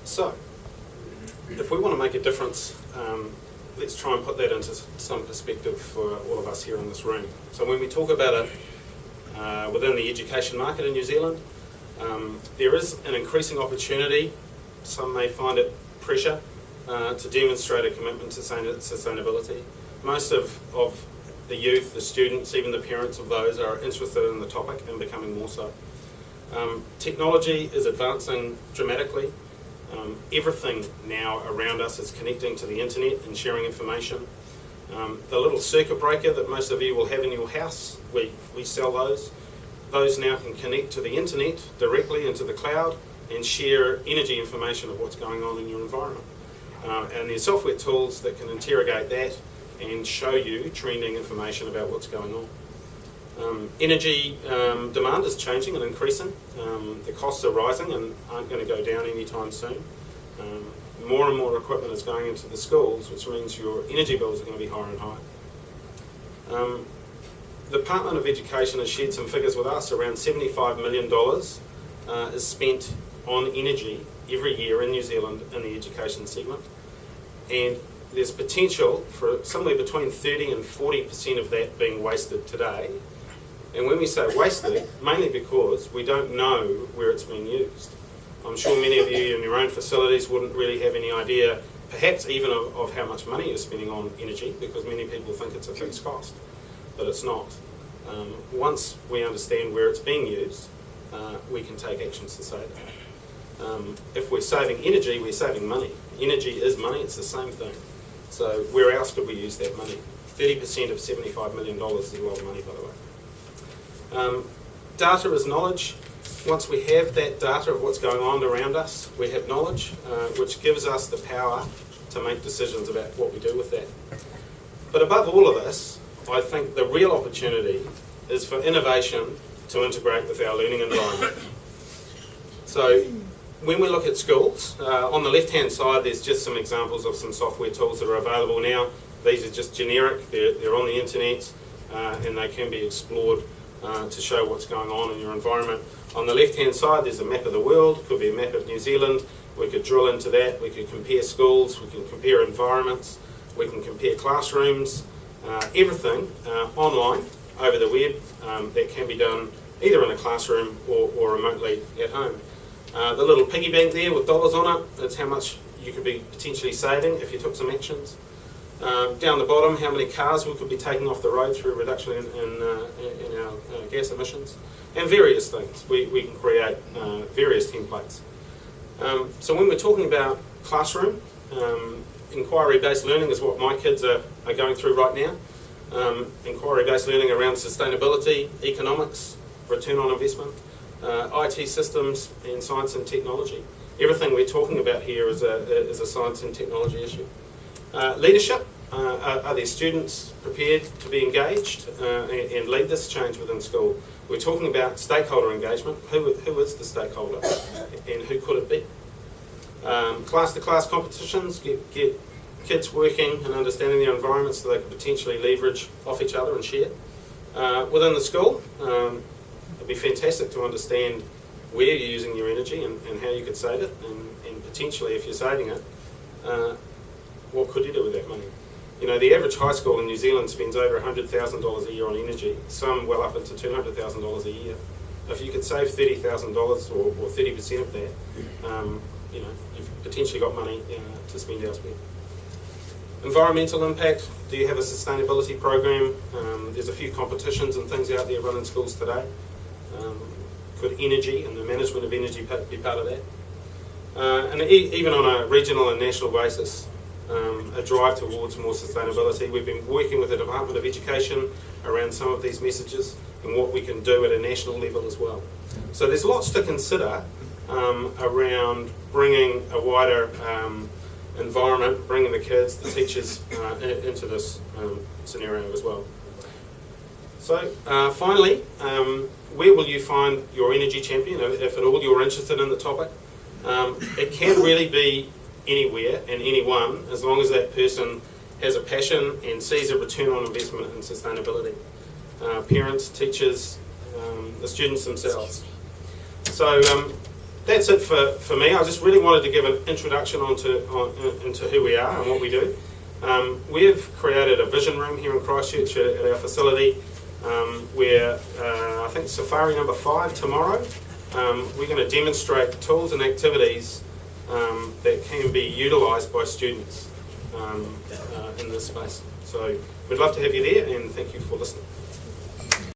So, if we want to make a difference, let's try and put that into some perspective for all of us here in this room. So when we talk about it within the education market in New Zealand, there is an increasing opportunity, some may find it pressure, to demonstrate a commitment to sustainability. Most of the youth, the students, even the parents of those are interested in the topic and becoming more so. Technology is advancing dramatically. Everything now around us is connecting to the internet and sharing information. The little circuit breaker that most of you will have in your house, we sell those. Those now can connect to the internet directly into the cloud and share energy information of what's going on in your environment. And there's software tools that can interrogate that and show you trending information about what's going on. Energy demand is changing and increasing. The costs are rising and aren't going to go down anytime soon. More and more equipment is going into the schools, which means your energy bills are going to be higher and higher. The Department of Education has shared some figures with us. Around $75 million is spent on energy every year in New Zealand in the education segment. And there's potential for somewhere between 30 and 40% of that being wasted today. And when we say wasted, mainly because we don't know where it's being used. I'm sure many of you in your own facilities wouldn't really have any idea, perhaps even of how much money you're spending on energy, because many people think it's a fixed cost, but it's not. Once we understand where it's being used, we can take actions to save it. If we're saving energy, we're saving money. Energy is money, it's the same thing. So where else could we use that money? 30% of $75 million is a lot of money, by the way. Data is knowledge. Once we have that data of what's going on around us, we have knowledge, which gives us the power to make decisions about what we do with that. But above all of this, I think the real opportunity is for innovation to integrate with our learning environment. So when we look at schools, on the left-hand side, there's just some examples of some software tools that are available now. These are just generic, they're on the internet, and they can be explored to show what's going on in your environment. On the left-hand side, there's a map of the world, could be a map of New Zealand. We could drill into that, we could compare schools, we can compare environments, we can compare classrooms, everything online, over the web, that can be done either in a classroom or remotely at home. The little piggy bank there with dollars on it, that's how much you could be potentially saving if you took some actions. Down the bottom, how many cars we could be taking off the road through a reduction in our gas emissions, and various things. We can create various templates. So when we're talking about classroom, inquiry-based learning is what my kids are going through right now. Inquiry-based learning around sustainability, economics, return on investment, IT systems, and science and technology. Everything we're talking about here is a science and technology issue. Leadership, are their students prepared to be engaged and lead this change within school? We're talking about stakeholder engagement. Who is the stakeholder and who could it be? Class-to-class competitions, get kids working and understanding their environment so they can potentially leverage off each other and share. Within the school, it'd be fantastic to understand where you're using your energy and how you could save it, and potentially, if you're saving it, what could you do with that money? You know, the average high school in New Zealand spends over $100,000 a year on energy, some well up into $200,000 a year. If you could save $30,000 or 30% of that, you know, you've potentially got money to spend elsewhere. Environmental impact, do you have a sustainability program? There's a few competitions and things out there running schools today. Could energy and the management of energy be part of that? And even on a regional and national basis, a drive towards more sustainability. We've been working with the Department of Education around some of these messages and what we can do at a national level as well. So there's lots to consider around bringing a wider environment, bringing the kids, the teachers into this scenario as well. So finally, where will you find your energy champion, if at all you're interested in the topic? It can really be anywhere and anyone, as long as that person has a passion and sees a return on investment in sustainability. Parents, teachers, the students themselves. So that's it for me. I just really wanted to give an introduction into who we are and what we do. We've created a vision room here in Christchurch at our facility. Where I think Safari number 5 tomorrow, we're going to demonstrate tools and activities that can be utilised by students in this space. So we'd love to have you there, and thank you for listening.